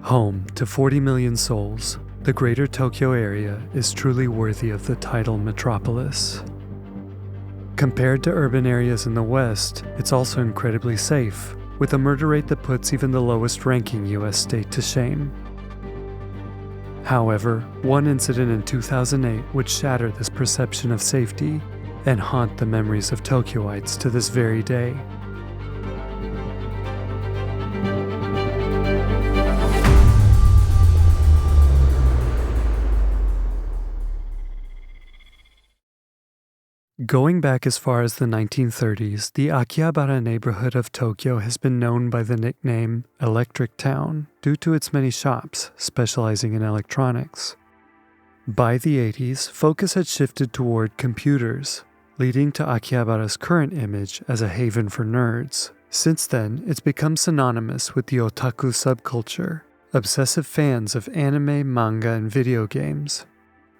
Home to 40 million souls, the greater Tokyo area is truly worthy of the title metropolis. Compared to urban areas in the West, it's also incredibly safe, with a murder rate that puts even the lowest-ranking US state to shame. However, one incident in 2008 would shatter this perception of safety and haunt the memories of Tokyoites to this very day. Going back as far as the 1930s, the Akihabara neighborhood of Tokyo has been known by the nickname Electric Town due to its many shops specializing in electronics. By the 80s, focus had shifted toward computers, leading to Akihabara's current image as a haven for nerds. Since then, it's become synonymous with the Otaku subculture, obsessive fans of anime, manga, and video games.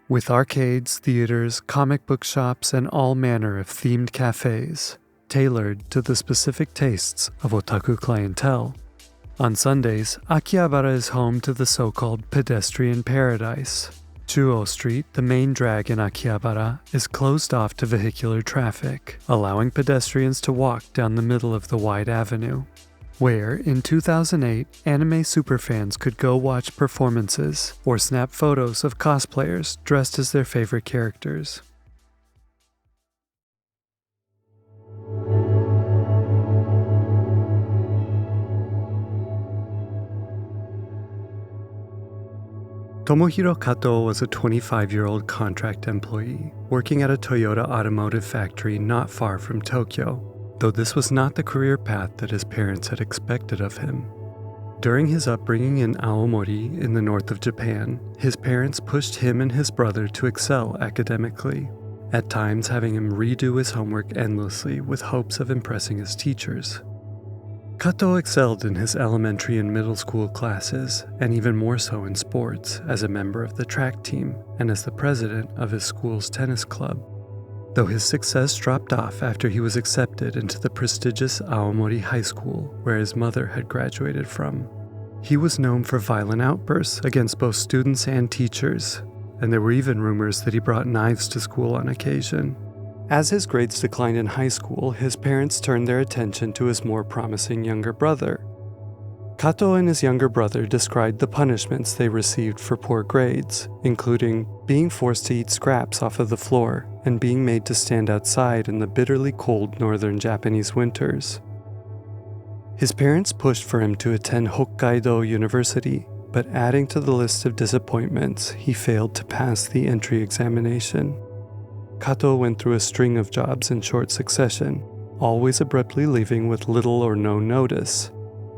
With arcades, theaters, comic book shops, and all manner of themed cafes, tailored to the specific tastes of otaku clientele. On Sundays, Akihabara is home to the so-called pedestrian paradise. Chuo Street, the main drag in Akihabara, is closed off to vehicular traffic, allowing pedestrians to walk down the middle of the wide avenue, where, in 2008, anime superfans could go watch performances or snap photos of cosplayers dressed as their favorite characters. Tomohiro Kato was a 25-year-old contract employee working at a Toyota automotive factory not far from Tokyo, though this was not the career path that his parents had expected of him. During his upbringing in Aomori in the north of Japan, his parents pushed him and his brother to excel academically, at times having him redo his homework endlessly with hopes of impressing his teachers. Kato excelled in his elementary and middle school classes, and even more so in sports, as a member of the track team and as the president of his school's tennis club, though his success dropped off after he was accepted into the prestigious Aomori High School, where his mother had graduated from. He was known for violent outbursts against both students and teachers, and there were even rumors that he brought knives to school on occasion. As his grades declined in high school, his parents turned their attention to his more promising younger brother. Kato and his younger brother described the punishments they received for poor grades, including being forced to eat scraps off of the floor and being made to stand outside in the bitterly cold northern Japanese winters. His parents pushed for him to attend Hokkaido University, but adding to the list of disappointments, he failed to pass the entry examination. Kato went through a string of jobs in short succession, always abruptly leaving with little or no notice,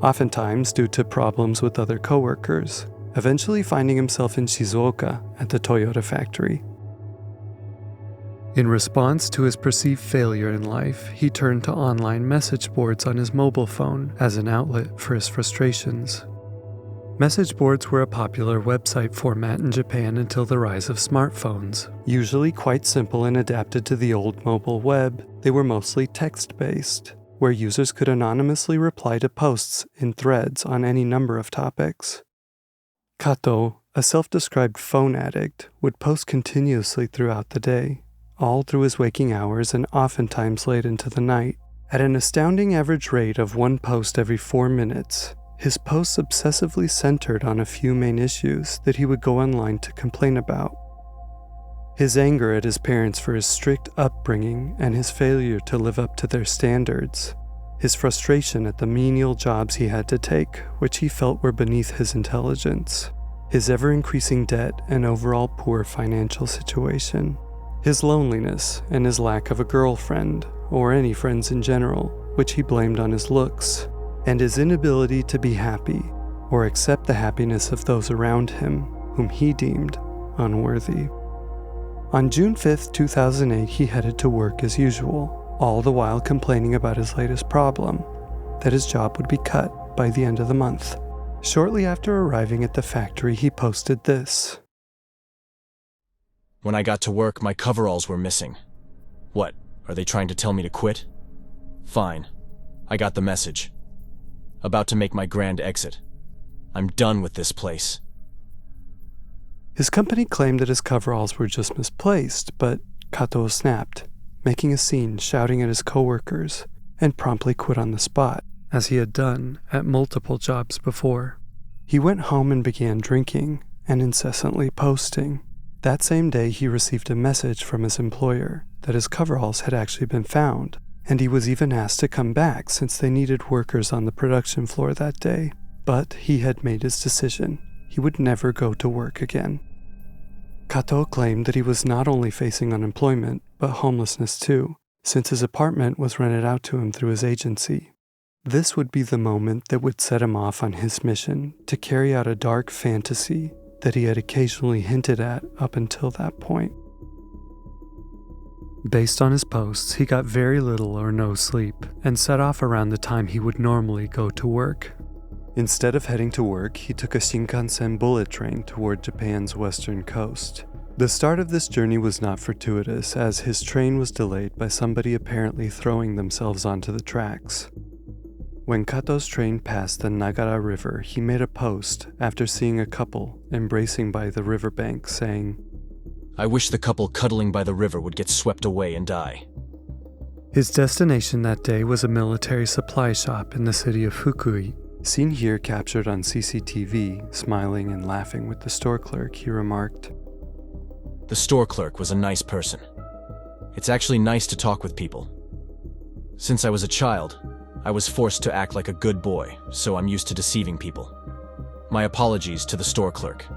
oftentimes due to problems with other coworkers, eventually finding himself in Shizuoka at the Toyota factory. In response to his perceived failure in life, he turned to online message boards on his mobile phone as an outlet for his frustrations. Message boards were a popular website format in Japan until the rise of smartphones. Usually quite simple and adapted to the old mobile web, they were mostly text-based, where users could anonymously reply to posts in threads on any number of topics. Kato, a self-described phone addict, would post continuously throughout the day, all through his waking hours and oftentimes late into the night. At an astounding average rate of one post every 4 minutes, his posts obsessively centered on a few main issues that he would go online to complain about. His anger at his parents for his strict upbringing and his failure to live up to their standards, his frustration at the menial jobs he had to take, which he felt were beneath his intelligence, his ever-increasing debt and overall poor financial situation, his loneliness and his lack of a girlfriend, or any friends in general, which he blamed on his looks, and his inability to be happy or accept the happiness of those around him, whom he deemed unworthy. On June 5, 2008, he headed to work as usual, all the while complaining about his latest problem, that his job would be cut by the end of the month. Shortly after arriving at the factory, he posted this. When I got to work, my coveralls were missing. What, are they trying to tell me to quit? Fine. I got the message. About to make my grand exit. I'm done with this place. His company claimed that his coveralls were just misplaced, but Kato snapped, making a scene, shouting at his coworkers, and promptly quit on the spot, as he had done at multiple jobs before. He went home and began drinking and incessantly posting. That same day, he received a message from his employer that his coveralls had actually been found, and he was even asked to come back since they needed workers on the production floor that day. But he had made his decision. He would never go to work again. Kato claimed that he was not only facing unemployment, but homelessness too, since his apartment was rented out to him through his agency. This would be the moment that would set him off on his mission to carry out a dark fantasy that he had occasionally hinted at up until that point. Based on his posts, he got very little or no sleep and set off around the time he would normally go to work. Instead of heading to work, he took a Shinkansen bullet train toward Japan's western coast. The start of this journey was not fortuitous, as his train was delayed by somebody apparently throwing themselves onto the tracks. When Kato's train passed the Nagara River, he made a post after seeing a couple embracing by the riverbank, saying, I wish the couple cuddling by the river would get swept away and die. His destination that day was a military supply shop in the city of Fukui. Seen here captured on CCTV, smiling and laughing with the store clerk, he remarked, The store clerk was a nice person. It's actually nice to talk with people. Since I was a child, I was forced to act like a good boy, so I'm used to deceiving people. My apologies to the store clerk.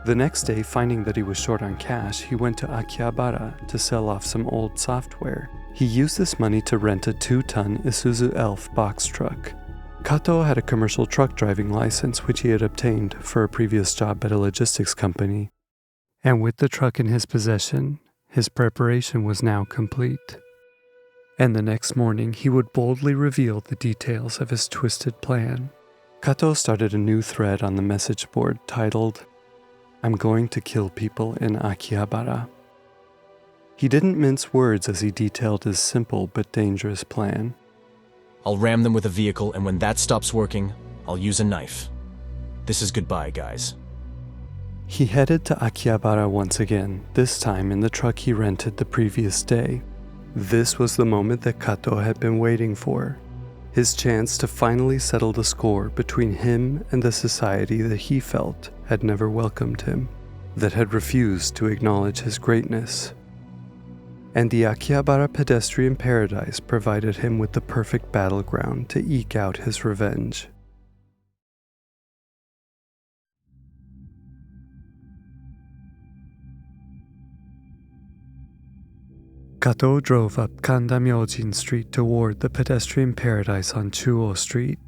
The next day, finding that he was short on cash, he went to Akihabara to sell off some old software. He used this money to rent a 2-ton Isuzu Elf box truck. Kato had a commercial truck driving license which he had obtained for a previous job at a logistics company. And with the truck in his possession, his preparation was now complete. And the next morning, he would boldly reveal the details of his twisted plan. Kato started a new thread on the message board titled, I'm going to kill people in Akihabara. He didn't mince words as he detailed his simple but dangerous plan. I'll ram them with a vehicle, and when that stops working, I'll use a knife. This is goodbye, guys. He headed to Akihabara once again, this time in the truck he rented the previous day. This was the moment that Kato had been waiting for. His chance to finally settle the score between him and the society that he felt had never welcomed him, that had refused to acknowledge his greatness. And the Akihabara pedestrian paradise provided him with the perfect battleground to eke out his revenge. Kato drove up Kandamyojin Street toward the pedestrian paradise on Chuo Street.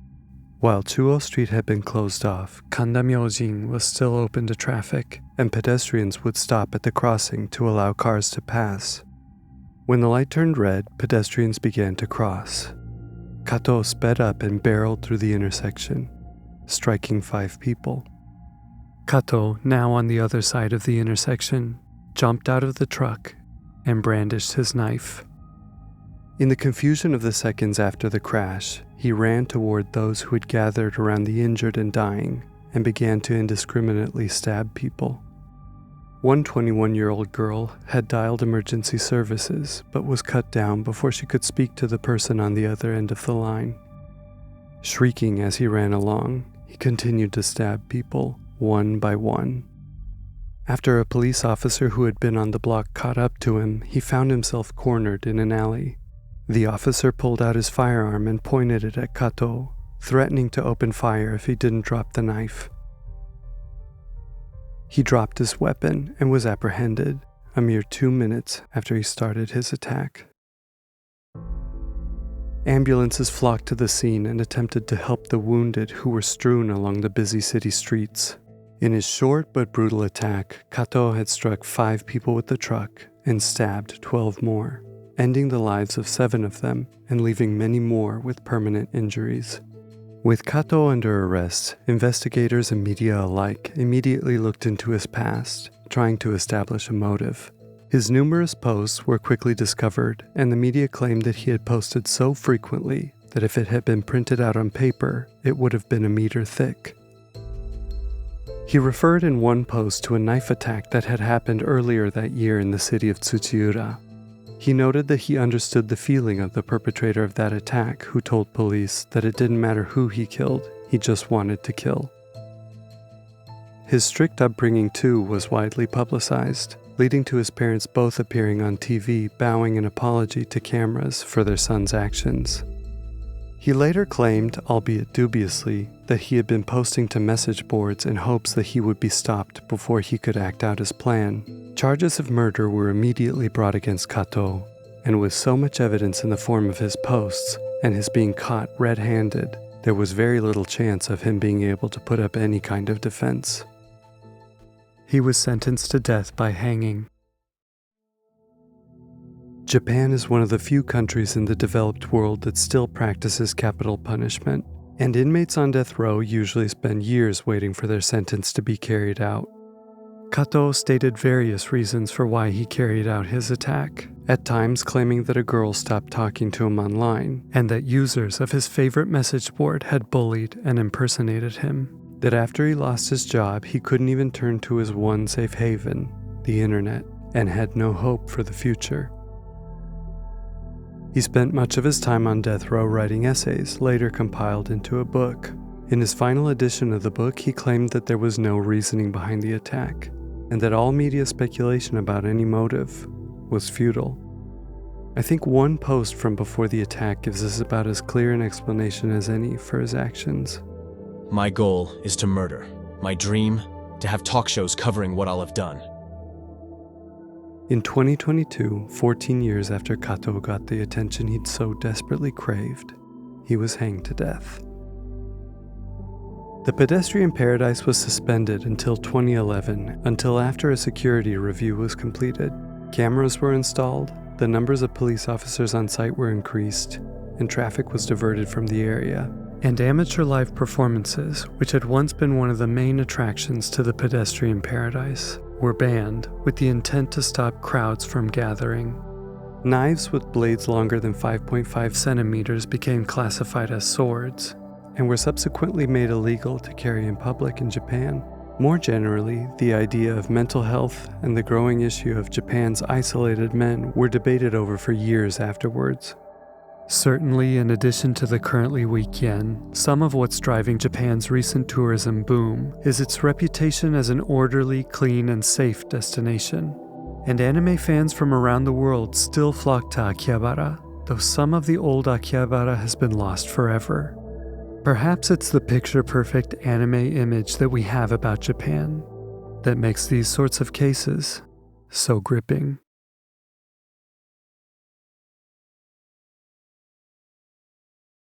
While Chuo Street had been closed off, Kandamyojin was still open to traffic, and pedestrians would stop at the crossing to allow cars to pass. When the light turned red, pedestrians began to cross. Kato sped up and barreled through the intersection, striking 5 people. Kato, now on the other side of the intersection, jumped out of the truck and brandished his knife. In the confusion of the seconds after the crash, he ran toward those who had gathered around the injured and dying and began to indiscriminately stab people. One 21-year-old girl had dialed emergency services but was cut down before she could speak to the person on the other end of the line. Shrieking as he ran along, he continued to stab people one by one. After a police officer who had been on the block caught up to him, he found himself cornered in an alley. The officer pulled out his firearm and pointed it at Kato, threatening to open fire if he didn't drop the knife. He dropped his weapon and was apprehended a mere 2 minutes after he started his attack. Ambulances flocked to the scene and attempted to help the wounded who were strewn along the busy city streets. In his short but brutal attack, Kato had struck 5 people with the truck and stabbed 12 more, ending the lives of 7 of them and leaving many more with permanent injuries. With Kato under arrest, investigators and media alike immediately looked into his past, trying to establish a motive. His numerous posts were quickly discovered, and the media claimed that he had posted so frequently that if it had been printed out on paper, it would have been a meter thick. He referred in one post to a knife attack that had happened earlier that year in the city of Tsuchiura. He noted that he understood the feeling of the perpetrator of that attack, who told police that it didn't matter who he killed, he just wanted to kill. His strict upbringing, too, was widely publicized, leading to his parents both appearing on TV bowing an apology to cameras for their son's actions. He later claimed, albeit dubiously, that he had been posting to message boards in hopes that he would be stopped before he could act out his plan. Charges of murder were immediately brought against Kato, and with so much evidence in the form of his posts and his being caught red-handed, there was very little chance of him being able to put up any kind of defense. He was sentenced to death by hanging. Japan is one of the few countries in the developed world that still practices capital punishment, and inmates on death row usually spend years waiting for their sentence to be carried out. Kato stated various reasons for why he carried out his attack, at times claiming that a girl stopped talking to him online, and that users of his favorite message board had bullied and impersonated him, that after he lost his job he couldn't even turn to his one safe haven, the internet, and had no hope for the future. He spent much of his time on death row writing essays, later compiled into a book. In his final edition of the book, he claimed that there was no reasoning behind the attack, and that all media speculation about any motive was futile. I think one post from before the attack gives us about as clear an explanation as any for his actions. My goal is to murder. My dream, to have talk shows covering what I'll have done. In 2022, 14 years after Kato got the attention he'd so desperately craved, he was hanged to death. The pedestrian paradise was suspended until 2011, until after a security review was completed. Cameras were installed, the numbers of police officers on site were increased, and traffic was diverted from the area. And amateur live performances, which had once been one of the main attractions to the pedestrian paradise, were banned with the intent to stop crowds from gathering. Knives with blades longer than 5.5 centimeters became classified as swords, and were subsequently made illegal to carry in public in Japan. More generally, the idea of mental health and the growing issue of Japan's isolated men were debated over for years afterwards. Certainly, in addition to the currently weak yen, some of what's driving Japan's recent tourism boom is its reputation as an orderly, clean, and safe destination. And anime fans from around the world still flock to Akihabara, though some of the old Akihabara has been lost forever. Perhaps it's the picture-perfect anime image that we have about Japan that makes these sorts of cases so gripping.